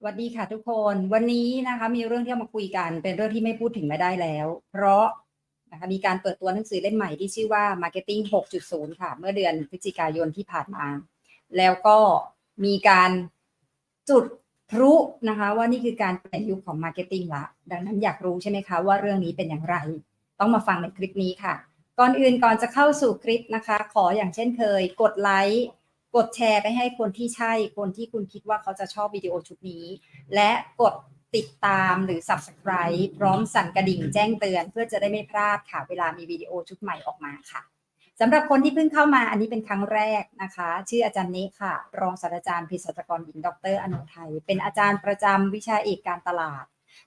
สวัสดีค่ะทุกคนวันนี้นะคะมีเรื่องที่มาคุยกันเป็นเรื่องที่ไม่พูดถึงไม่ได้แล้วเพราะนะคะมีการเปิดตัวหนังสือเล่มใหม่ที่ชื่อว่า Marketing 6.0 ค่ะเมื่อเดือนพฤศจิกายนที่ผ่านมาแล้วก็มีการจุดพลุนะคะว่านี่คือการเปลี่ยนยุคของ Marketing ละดังนั้นอยากรู้ใช่ไหมคะว่าเรื่องนี้เป็นอย่างไรต้องมาฟังในคลิปนี้ค่ะก่อนอื่นก่อนจะเข้าสู่คลิปนะคะขออย่างเช่นเคยกดไลค์กดแชร์ไปให้คนที่ใช่คนที่คุณคิดว่าเขาจะชอบวิดีโอชุดนี้ และกดติดตามหรือ Subscribe พร้อมสั่นกระดิ่งแจ้งเตือนเพื่อจะได้ไม่พลาดค่ะเวลามีวิดีโอชุดใหม่ออกมาค่ะสำหรับคนที่เพิ่งเข้ามาอันนี้เป็นครั้งแรกนะคะชื่ออาจารย์เนคค่ะรองศาสตราจารย์เภสัชกรหญิงดรอนุไทยเป็นอาจารย์ประจำวิชาเอกการตลาด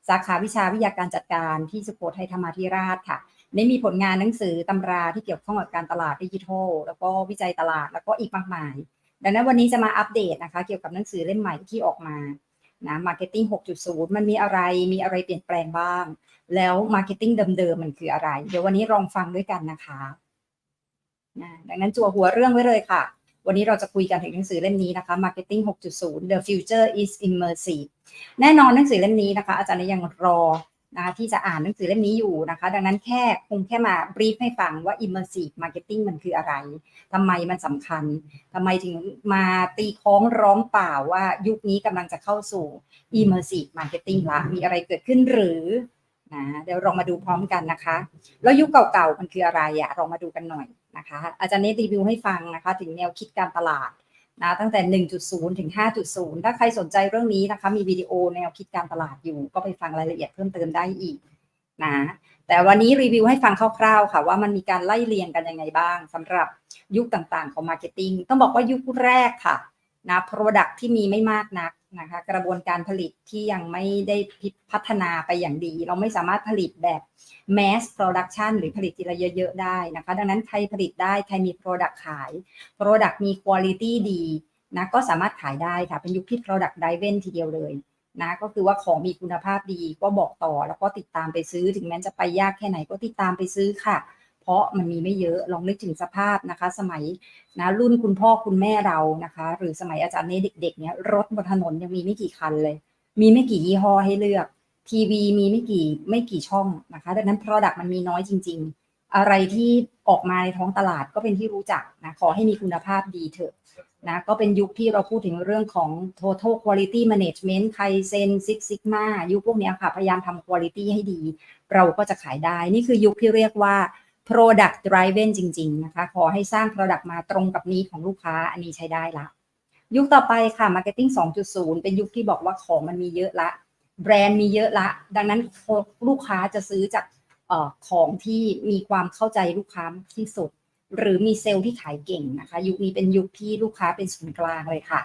สาขาวิชาวิทยาการจัดการที่สุโขทัยธรรมาธิราชค่ะได้มีผลงานหนังสือตำราที่เกี่ยวข้องกับการตลาดดิจิทัลแล้วก็วิจัยตลาดแล้วก็อีกมากมายดังนั้นวันนี้จะมาอัปเดตนะคะเกี่ยวกับหนังสือเล่มใหม่ที่ออกมานะ Marketing 6.0 มันมีอะไรเปลี่ยนแปลงบ้างแล้ว Marketing เดิมๆมันคืออะไรเดี๋ยววันนี้ลองฟังด้วยกันนะคะดังนั้นจั่วหัวเรื่องไว้เลยค่ะวันนี้เราจะคุยกันถึงหนังสือเล่มนี้นะคะ Marketing 6.0 The Future is Immersive แน่นอนหนังสือเล่มนี้นะคะอาจารย์ยังรอนะคะที่จะอ่านหนังสือเล่มนี้อยู่นะคะดังนั้นคงแค่มาบรีฟให้ฟังว่า Immersive Marketing มันคืออะไรทำไมมันสำคัญทำไมถึงมาตีคล้องร้องเปล่าว่ายุคนี้กำลังจะเข้าสู่ Immersive Marketing ละมีอะไรเกิดขึ้นหรือนะเดี๋ยวเรามาดูพร้อมกันนะคะแล้วยุคเก่าๆมันคืออะไรอะเรามาดูกันหน่อยนะคะอาจารย์เนตรีวิวให้ฟังนะคะถึงแนวคิดการตลาดนะตั้งแต่ 1.0 ถึง 5.0 ถ้าใครสนใจเรื่องนี้นะคะมีวิดีโอแนวคิดการตลาดอยู่ก็ไปฟังรายละเอียดเพิ่มเติมได้อีกนะแต่วันนี้รีวิวให้ฟังคร่าวๆค่ะว่ามันมีการไล่เรียงกันยังไงบ้างสำหรับยุคต่างๆของ Marketing ต้องบอกว่ายุคแรกค่ะนะ Product ที่มีไม่มากนักนะคะกระบวนการผลิตที่ยังไม่ได้พัฒนาไปอย่างดีเราไม่สามารถผลิตแบบ mass production หรือผลิตทีละเยอะๆได้นะคะดังนั้นใครผลิตได้ใครมี product ขาย product มี quality ดีนะก็สามารถขายได้ค่ะเป็นยุคที่ product driven ทีเดียวเลยนะก็คือว่าของมีคุณภาพดีก็บอกต่อแล้วก็ติดตามไปซื้อถึงแม้จะไปยากแค่ไหนก็ติดตามไปซื้อค่ะเพราะมันมีไม่เยอะลองนึกถึงสภาพนะคะสมัยนะรุ่นคุณพ่อคุณแม่เรานะคะหรือสมัยอาจารย์เนเด็กๆเนี่ยรถบนถนนยังมีไม่กี่คันเลยมีไม่กี่ยี่ห้อให้เลือกทีวีมีไม่กี่ช่องนะคะดังนั้น product มันมีน้อยจริงๆอะไรที่ออกมาในท้องตลาดก็เป็นที่รู้จักนะขอให้มีคุณภาพดีเถอะนะก็เป็นยุคที่เราพูดถึงเรื่องของ total quality management Kaizen Six Sigma ยุคพวกนี้ค่ะพยายามทำ quality ให้ดีเราก็จะขายได้นี่คือยุคที่เรียกว่า product driven จริงๆนะคะขอให้สร้าง product มาตรงกับนี้ของลูกค้าอันนี้ใช้ได้ละยุคต่อไปค่ะ marketing 2.0 เป็นยุคที่บอกว่าของมันมีเยอะละแบรนด์มีเยอะละดังนั้นลูกค้าจะซื้อจากของที่มีความเข้าใจลูกค้าที่สุดหรือมีเซลล์ที่ขายเก่งนะคะยุคนี้เป็นยุคที่ลูกค้าเป็นศูนย์กลางเลยค่ะ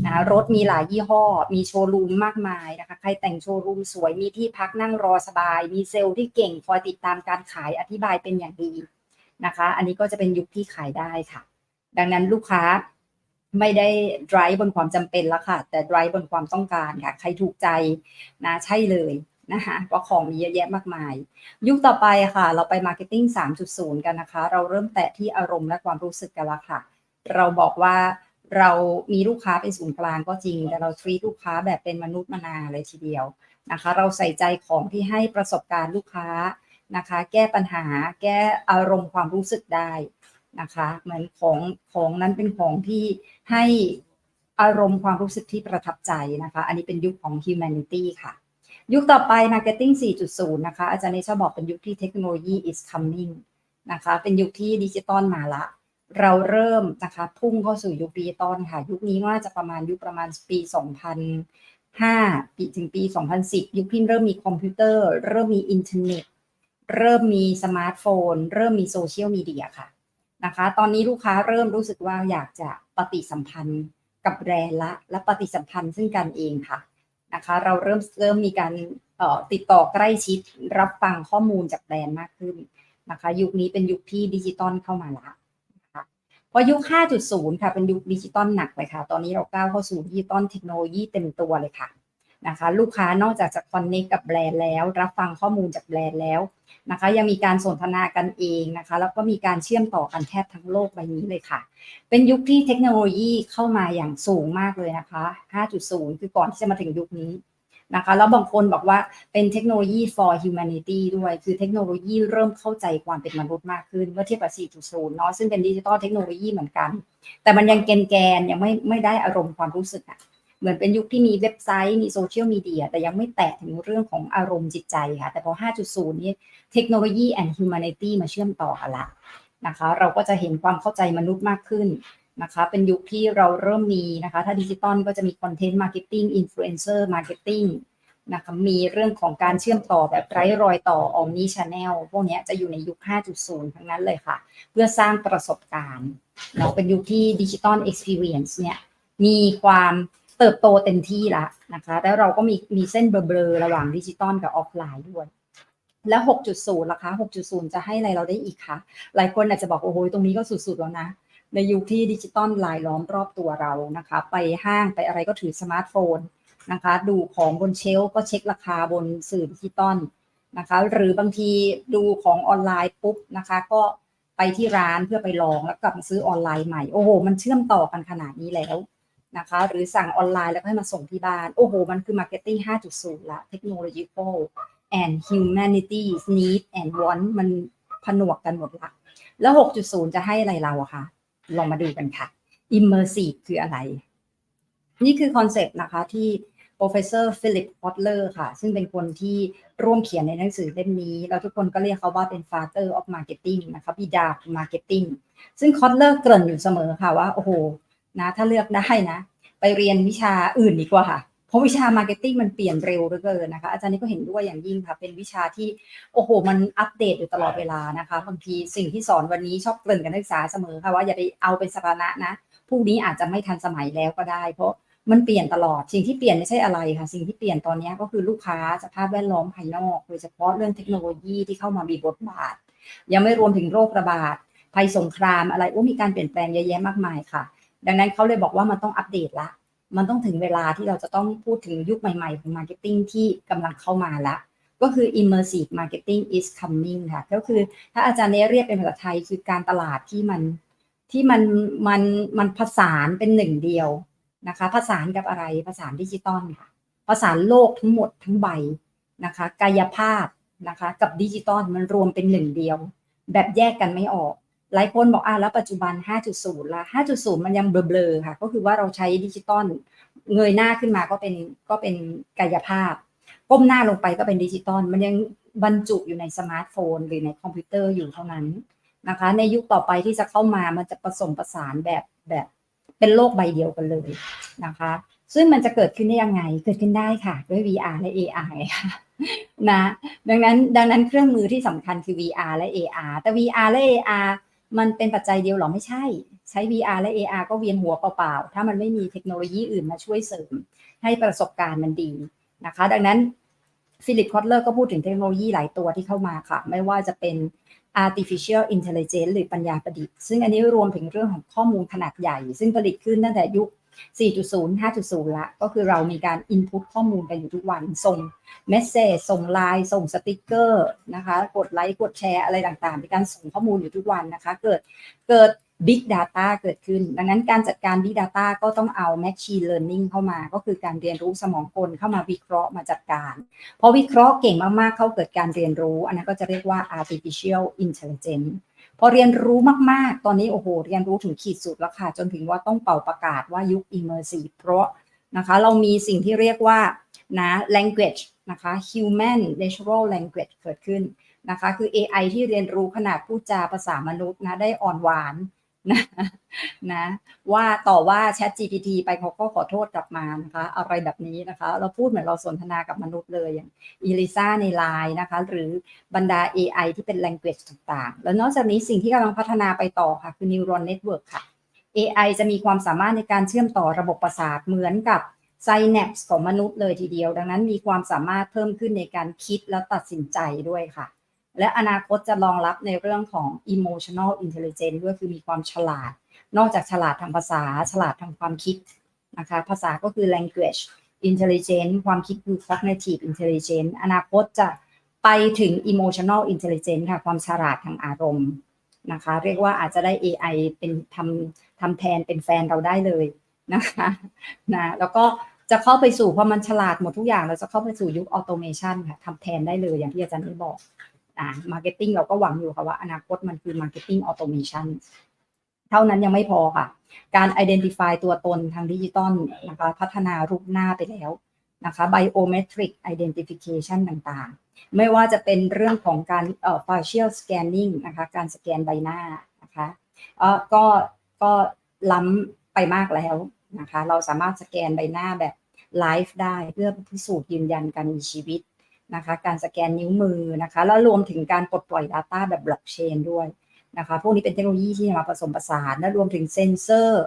นะรถมีหลายยี่ห้อมีโชว์รูมมากมายนะคะใครแต่งโชว์รูมสวยมีที่พักนั่งรอสบายมีเซลล์ที่เก่งคอยติดตามการขายอธิบายเป็นอย่างดีนะคะอันนี้ก็จะเป็นยุคที่ขายได้ค่ะดังนั้นลูกค้าไม่ได้ drive บนความจำเป็นแล้วค่ะแต่ drive บนความต้องการค่ะใครถูกใจนะใช่เลยนะคะเพราะของมีเยอะแยะมากมายยุคต่อไปค่ะเราไป Marketing 3.0 กันนะคะเราเริ่มแตะที่อารมณ์และความรู้สึกกันแล้วค่ะเราบอกว่าเรามีลูกค้าเป็นศูนย์กลางก็จริงแต่เรา treat ลูกค้าแบบเป็นมนุษย์มนาเลยทีเดียวนะคะเราใส่ใจของที่ให้ประสบการณ์ลูกค้านะคะแก้ปัญหาแก้อารมณ์ความรู้สึกได้นะคะเหมือนของนั้นเป็นของที่ให้อารมณ์ความรู้สึกที่ประทับใจนะคะอันนี้เป็นยุคของ humanity ค่ะยุคต่อไป Marketing 4.0 นะคะอาจารย์เนชบอกเป็นยุคที่เทคโนโลยี is coming นะคะเป็นยุคที่ดิจิตอลมาละเราเริ่มนะคะพุ่งเข้าสู่ยุคดิจิตอลค่ะยุคนี้ว่าจะประมาณปี2005ถึงปี2010ยุคที่เริ่มมีคอมพิวเตอร์เริ่มมีอินเทอร์เน็ตเริ่มมีสมาร์ทโฟนเริ่มมีโซเชียลมีเดียค่ะนะคะตอนนี้ลูกค้าเริ่มรู้สึกว่าอยากจะปฏิสัมพันธ์กับแบรนด์และปฏิสัมพันธ์ซึ่งกันเองค่ะนะคะเราเริ่มมีการติดต่อใกล้ชิดรับฟังข้อมูลจากแบรนด์มากขึ้นนะคะยุคนี้เป็นยุคที่ดิจิตอลเข้ามาละนะคะพอยุค 5.0 ค่ะเป็นยุคดิจิตอลหนักเลยค่ะตอนนี้เราก้าวเข้าสู่ดิจิตอลเทคโนโลยีเต็มตัวเลยค่ะ นะคะลูกค้านอกจากจะ connect กับแบรนด์แล้วรับฟังข้อมูลจากแบรนด์แล้วนะคะยังมีการสนทนากันเองนะคะแล้วก็มีการเชื่อมต่อกันแทบทั้งโลกใบนี้เลยค่ะเป็นยุคที่เทคโนโลยีเข้ามาอย่างสูงมากเลยนะคะ 5.0 คือก่อนที่จะมาถึงยุคนี้นะคะแล้วบางคนบอกว่าเป็นเทคโนโลยี for humanity ด้วยคือเทคโนโลยีเริ่มเข้าใจความเป็นมนุษย์มากขึ้นเมื่อเทียบกับ 4.0 เนาะซึ่งเป็นดิจิทัลเทคโนโลยีเหมือนกันแต่มันยังแกนยังไม่ได้อารมณ์ความรู้สึกอะเหมือนเป็นยุคที่มีเว็บไซต์มีโซเชียลมีเดียแต่ยังไม่แตะถึงเรื่องของอารมณ์จิตใจค่ะแต่พอ 5.0 นี้เทคโนโลยี and humanity มาเชื่อมต่อกันละนะคะเราก็จะเห็นความเข้าใจมนุษย์มากขึ้นนะคะเป็นยุคที่เราเริ่มมีนะคะถ้าดิจิตอลก็จะมีคอนเทนต์มาร์เก็ตติ้งอินฟลูเอนเซอร์มาร์เก็ตติ้งนะคะมีเรื่องของการเชื่อมต่อแบบไร้รอยต่อ Omni Channel พวกนี้จะอยู่ในยุค 5.0 ทั้งนั้นเลยค่ะเพื่อสร้างประสบการณ์เนาะเป็นยุคที่ดิจิตอล experience เนี่ยมีความเติบโตเต็มที่ละนะคะแล้วเราก็มีเส้นเบลอๆระหว่างดิจิตอลกับออฟไลน์ด้วยแล้ว 6.0 ล่ะคะ 6.0 จะให้อะไรเราได้อีกคะหลายคนอาจจะบอกโอ้โหตรงนี้ก็สุดๆแล้วนะในยุคที่ดิจิตอลรายล้อมรอบตัวเรานะคะไปห้างไปอะไรก็ถือสมาร์ทโฟนนะคะดูของบนเชลฟ์ก็เช็คราคาบนสื่อดิจิตอลนะคะหรือบางทีดูของออนไลน์ปุ๊บนะคะก็ไปที่ร้านเพื่อไปลองแล้วกลับมาซื้อออนไลน์ใหม่โอ้โหมันเชื่อมต่อกันขนาดนี้แล้วนะคะหรือสั่งออนไลน์แล้วก็ให้มาส่งที่บ้านโอ้โหมันคือ Marketing 5.0 ละเทคโนโลยี and humanity's need and want มันผนวกกันหมดละแล้ว 6.0 จะให้อะไรเราอะคะลองมาดูกันค่ะ immersive คืออะไรนี่คือคอนเซปต์นะคะที่ professor Philip Kotler ค่ะซึ่งเป็นคนที่ร่วมเขียนในหนังสือเล่มนี้แล้วทุกคนก็เรียกเขาว่าเป็น father of marketing นะคะบิดาของ marketing ซึ่ง Kotler เกริ่นอยู่เสมอค่ะว่าโอ้โหนะถ้าเลือกได้นะไปเรียนวิชาอื่นดีกว่าค่ะเพราะวิชา marketing มันเปลี่ยนเร็วเหลือเกินนะคะอาจารย์นี่ก็เห็นด้วยอย่างยิ่งค่ะเป็นวิชาที่โอ้โหมันอัปเดตอยู่ตลอดเวลานะคะบางทีสิ่งที่สอนวันนี้ชอบเกริ่นกับนักศึกษาเสมอค่ะว่าอย่าไปเอาเป็นสาระนะพรุ่งนี้อาจจะไม่ทันสมัยแล้วก็ได้เพราะมันเปลี่ยนตลอดสิ่งที่เปลี่ยนไม่ใช่อะไรค่ะสิ่งที่เปลี่ยนตอนนี้ก็คือลูกค้าสภาพแวดล้อมภายนอกโดยเฉพาะเรื่องเทคโนโลยีที่เข้ามามีบทบาทยังไม่รวมถึงโรคระบาดภัยสงครามอะไรมีการเปลี่ยนแปลงเยอะแยะมากมายค่ะดังนั้นเขาเลยบอกว่ามันต้องอัปเดตละมันต้องถึงเวลาที่เราจะต้องพูดถึงยุคใหม่ๆของ Marketing ที่กำลังเข้ามาละก็คือ immersive marketing is coming ค่ะก็คือถ้าอาจารย์เนเรียกเป็นภาษาไทยคือการตลาดที่มันผสานเป็นหนึ่งเดียวนะคะผสานกับอะไรผสานดิจิตอลค่ะผสานโลกทั้งหมดทั้งใบนะคะกายภาพนะคะกับดิจิตอลมันรวมเป็นหนึ่งเดียวแบบแยกกันไม่ออกหลายคนบอกแล้วปัจจุบัน 5.0 ละ 5.0 มันยังเบลอๆค่ะก็คือว่าเราใช้ดิจิตอลเงยหน้าขึ้นมาก็เป็นกายภาพก้มหน้าลงไปก็เป็นดิจิตอลมันยังบรรจุอยู่ในสมาร์ทโฟนหรือในคอมพิวเตอร์อยู่เท่านั้นนะคะในยุคต่อไปที่จะเข้ามามันจะผสมผสานแบบเป็นโลกใบเดียวกันเลยนะคะซึ่งมันจะเกิดขึ้นได้ยังไงเกิดขึ้นได้ค่ะด้วย VR และ AR ค่ะนะดังนั้นเครื่องมือที่สำคัญคือ VR และ AR แต่ VR และ AR มันเป็นปัจจัยเดียวหรอไม่ใช่ใช้ VR และ AR ก็เวียนหัวเปล่าๆถ้ามันไม่มีเทคโนโลยีอื่นมาช่วยเสริมให้ประสบการณ์มันดีนะคะดังนั้นฟิลิป คอตเลอร์ก็พูดถึงเทคโนโลยีหลายตัวที่เข้ามาค่ะไม่ว่าจะเป็น artificial intelligence หรือปัญญาประดิษฐ์ซึ่งอันนี้รวมถึงเรื่องของข้อมูลขนาดใหญ่ซึ่งผลิตขึ้นตั้งแต่ยุค 4.0 5.0 ละก็คือเรามีการ input ข้อมูลกันอยู่ทุกวันส่งเมสเซจส่งไลน์ส่งสติกเกอร์นะคะกดไลค์กดแชร์อะไรต่างๆในการส่งข้อมูลอยู่ทุกวันนะคะเกิด Big Data เกิดขึ้นดังนั้นการจัดการ Big Data ก็ต้องเอา Machine Learning เข้ามาก็คือการเรียนรู้สมองกลเข้ามาวิเคราะห์มาจัดการพอวิเคราะห์เก่งมากๆเขาเกิดการเรียนรู้อันนั้นก็จะเรียกว่า Artificial Intelligence พอเรียนรู้มากๆตอนนี้โอ้โหเรียนรู้ถึงขีดสุดแล้วค่ะจนถึงว่าต้องเป่าประกาศว่ายุค Immersive เพราะนะคะเรามีสิ่งที่เรียกว่านะ language นะคะ human natural language เกิดขึ้นนะคะคือ AI ที่เรียนรู้ขนาดพูดจาภาษามนุษย์นะได้อ่อนหวานนะว่าต่อว่า ChatGPT ไปเขาก็ขอโทษกลับมานะคะอะไรแบบนี้นะคะเราพูดเหมือนเราสนทนากับมนุษย์เลยอย่าง Elisa ใน LINE นะคะหรือบรรดา AI ที่เป็น language ต่างๆแล้วนอกจากนี้สิ่งที่กำลังพัฒนาไปต่อค่ะคือ neural network ค่ะ AI จะมีความสามารถในการเชื่อมต่อระบบประสาทเหมือนกับ synapse ของมนุษย์เลยทีเดียวดังนั้นมีความสามารถเพิ่มขึ้นในการคิดและตัดสินใจด้วยค่ะและอนาคตจะรองรับในเรื่องของ emotional intelligence ด้วยคือมีความฉลาดนอกจากฉลาดทางภาษาฉลาดทางความคิดนะคะภาษาก็คือ language intelligence ความคิดคือ cognitive intelligence อนาคตจะไปถึง emotional intelligence ค่ะความฉลาดทางอารมณ์นะคะเรียกว่าอาจจะได้ AI เป็นทำแทนเป็นแฟนเราได้เลยนะคะนะแล้วก็จะเข้าไปสู่พอมันฉลาดหมดทุกอย่างเราจะเข้าไปสู่ยุคออโตเมชันค่ะทำแทนได้เลยอย่างที่อาจารย์ได้บอกมาร์เก็ตติ้งเราก็หวังอยู่ค่ะว่าอนาคตมันคือมาร์เก็ตติ้งออโตเมชันเท่านั้นยังไม่พอค่ะการ identify ตัวตนทางดิจิตอลนะคะพัฒนารูปหน้าไปแล้วนะคะ biometric identification ต่างๆไม่ว่าจะเป็นเรื่องของการfacial scanning นะคะการสแกนใบหน้านะคะก็ล้ำไปมากแล้วนะคะเราสามารถสแกนใบหน้าแบบไลฟ์ได้เพื่อพิสูจน์ยืนยันการมีชีวิตนะคะการสแกนนิ้วมือนะคะแล้วรวมถึงการปลดปล่อย Data แบบบล็อกเชนด้วยนะคะพวกนี้เป็นเทคโนโลยีที่มาผสมผสานและรวมถึงเซนเซอร์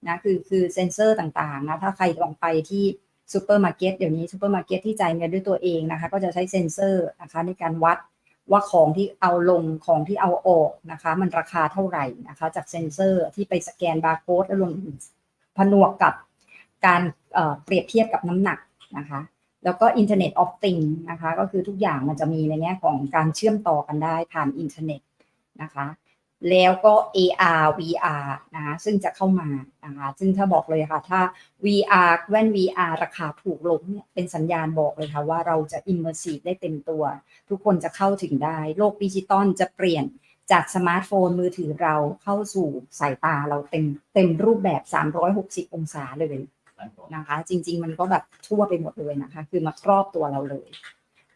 นะคือเซนเซอร์ต่างๆนะถ้าใครลองไปที่ซูเปอร์มาร์เก็ตเดี๋ยวนี้ซูเปอร์มาร์เก็ตที่จ่ายเงินด้วยตัวเองนะคะก็จะใช้เซนเซอร์นะคะในการวัดว่าของที่เอาลงของที่เอาออกนะคะมันราคาเท่าไหร่นะคะจากเซนเซอร์ที่ไปสแกนบาร์โค้ดแล้วรวมผนวกกับการเปรียบเทียบกับน้ำหนักนะคะแล้วก็ Internet of Things นะคะก็คือทุกอย่างมันจะมีในแง่ของการเชื่อมต่อกันได้ผ่านอินเทอร์เน็ตนะคะแล้วก็ AR VR นะคะซึ่งจะเข้ามานะคะซึ่งถ้าบอกเลยค่ะถ้า VR แว่น VR ราคาถูกลงเนี่ยเป็นสัญญาณบอกเลยค่ะว่าเราจะ immersive ได้เต็มตัวทุกคนจะเข้าถึงได้โลกดิจิตอลจะเปลี่ยนจากสมาร์ทโฟนมือถือเราเข้าสู่สายตาเราเต็มรูปแบบ360องศาเลยนะคะจริงๆมันก็แบบทั่วไปหมดเลยนะคะคือมาครอบตัวเราเลย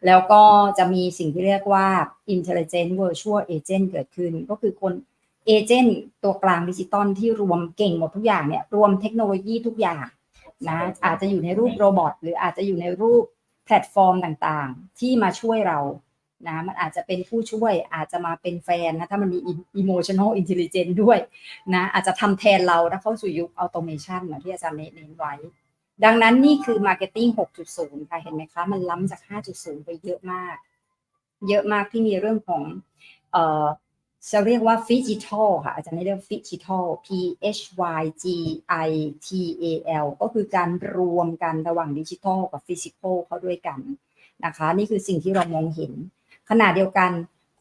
แล้วก็จะมีสิ่งที่เรียกว่า intelligent virtual agent เกิดขึ้นก็คือคนเอเจนต์ตัวกลางดิจิตอลที่รวมเก่งหมดทุกอย่างเนี่ยรวมเทคโนโลยีทุกอย่างนะอาจจะอยู่ในรูปโรบอทหรืออาจจะอยู่ในรูปแพลตฟอร์มต่างๆที่มาช่วยเรานะมันอาจจะเป็นผู้ช่วยอาจจะมาเป็นแฟนนะถ้ามันมี emotional intelligence ด้วยนะอาจจะทำแทนเราถ้าเข้าสู่ยุค automation เหมือนที่อาจารย์เน้นไว้ดังนั้นนี่คือ marketing 6.0 ค่ะเห็นไหมคะมันล้ำจาก 5.0 ไปเยอะมากที่มีเรื่องของจะเรียกว่า Phygital ค่ะอาจารย์เรียก Phygital PHYGITAL ก็คือการรวมกันระหว่างดิจิทัลกับฟิสิกอลเข้าด้วยกันนะคะนี่คือสิ่งที่เรามองเห็นขณะเดียวกัน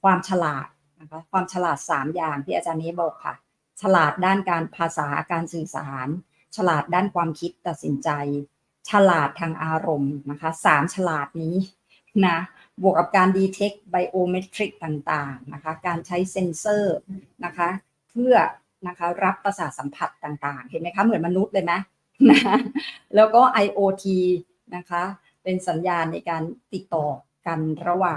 ความฉลาดนะคะความฉลาด3อย่างที่อาจารย์นี้บอกค่ะฉลาดด้านการภาษาการสื่อสารฉลาดด้านความคิดตัดสินใจฉลาดทางอารมณ์นะคะ3ฉลาดนี้นะบวกกับการ detect biometric ต่างๆนะคะการใช้เซ็นเซอร์นะคะเพื่อนะคะรับประสาทสัมผัสต่างๆเห็นไหมคะเหมือนมนุษย์เลยไหมนะแล้วก็ IoT นะคะเป็นสัญญาณในการติดต่อกันระหว่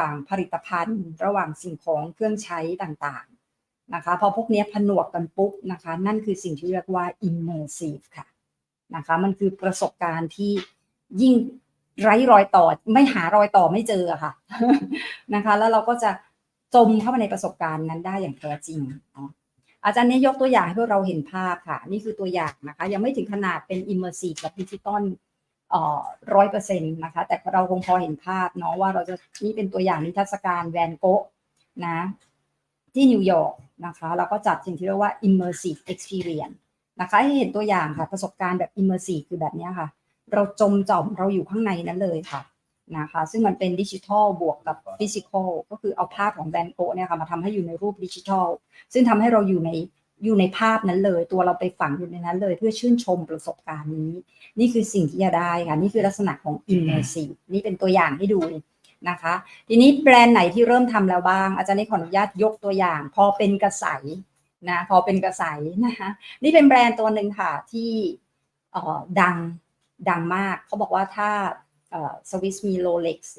างผลิตภัณฑ์ระหว่างสิ่งของเครื่องใช้ต่างๆนะคะพอพวกนี้ผนวกกันปุ๊บนะคะนั่นคือสิ่งที่เรียกว่า immersive ค่ะนะคะมันคือประสบการณ์ที่ยิ่งไร้รอยต่อไม่หารอยต่อไม่เจอค่ะนะคะแล้วเราก็จะจมเข้าไปในประสบการณ์นั้นได้อย่างแท้จริงอาจารย์นี้ยกตัวอย่างให้พวกเราเห็นภาพค่ะนี่คือตัวอย่างนะคะยังไม่ถึงขนาดเป็น immersive กับดิจิตอล100%นะคะแต่เราคงพอเห็นภาพเนาะว่าเราจะนี่เป็นตัวอย่างนิทรรศการแวนโกะนะที่นิวยอร์กนะคะเราก็จัดสิ่งที่เรียกว่า immersive experience นะคะให้เห็นตัวอย่างค่ะประสบการณ์แบบ immersive คือแบบนี้ค่ะเราจมจ่อมเราอยู่ข้างในนั้นเลยค่ะนะคะซึ่งมันเป็นดิจิทัลบวกกับฟิสิกอลก็คือเอาภาพของแวนโกะเนี่ยค่ะมาทำให้อยู่ในรูปดิจิทัลซึ่งทำให้เราอยู่ในภาพนั้นเลยตัวเราไปฝังอยู่ในนั้นเลยเพื่อชื่นชมประสบการณ์นี้นี่คือสิ่งที่จะได้ค่ะนี่คือลักษณะของ immersive นี่เป็นตัวอย่างให้ดูนะคะทีนี้แบรนด์ไหนที่เริ่มทำแล้วบ้างอาจารย์ขออนุญาตยกตัวอย่างพอเป็นกระแสนะพอเป็นกระแสนะคะนี่เป็นแบรนด์ตัวหนึ่งค่ะที่ดังมากเขาบอกว่าถ้าสวิสมีโรเล็กซ์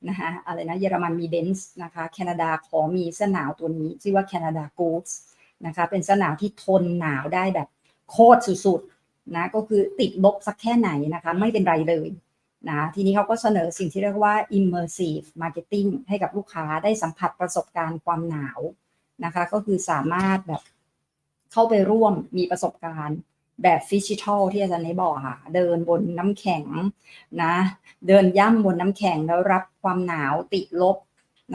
นะคะอะไรนะเยอรมันมีเบนซ์นะคะแคนาดาขอมีเสื้อหนาวตัวนี้ชื่อว่าแคนาดากู๊ดนะคะเป็นเสื้อหนาวที่ทนหนาวได้แบบโคตรสุดๆนะก็คือติดลบสักแค่ไหนนะคะไม่เป็นไรเลยนะทีนี้เขาก็เสนอสิ่งที่เรียกว่า immersive marketing ให้กับลูกค้าได้สัมผัสประสบการณ์ความหนาวนะคะก็คือสามารถแบบเข้าไปร่วมมีประสบการณ์แบบฟิสิทัลที่อาจารย์นี้บอกค่ะเดินบนน้ำแข็งนะเดินย่ำบนน้ำแข็งแล้วรับความหนาวติดลบ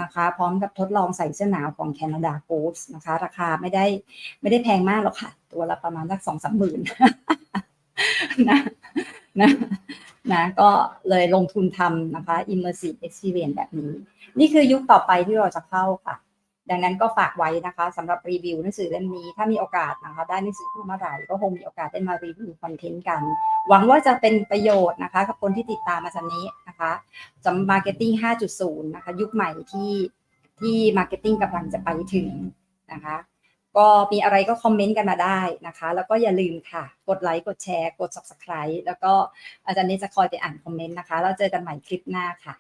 นะคะพร้อมกับทดลองใส่เสื้อหนาวของแคนาดากู๊ดนะคะราคาไม่ได้แพงมากหรอกค่ะตัวละประมาณสัก2-3 หมื่นนะ นะก็เลยลงทุนทำนะคะ immersive experience แบบนี้นี่คือยุคต่อไปที่เราจะเข้าค่ะดังนั้นก็ฝากไว้นะคะสำหรับรีวิวหนังสือเล่มนี้ถ้ามีโอกาสนะคะได้หนังสือเมื่อไหร่ก็คงมีโอกาสได้มารีวิวคอนเทนต์กันหวังว่าจะเป็นประโยชน์นะคะกับคนที่ติดตามมาจากนี้นะคะสำหรับ Marketing 5.0 นะคะยุคใหม่ที่ Marketing กำลังจะไปถึงนะคะก็มีอะไรก็คอมเมนต์กันมาได้นะคะแล้วก็อย่าลืมค่ะกดไลค์กดแชร์กด Subscribe แล้วก็อาจารย์เนจะคอยไปอ่านคอมเมนต์นะคะแล้วเจอกันใหม่คลิปหน้าค่ะ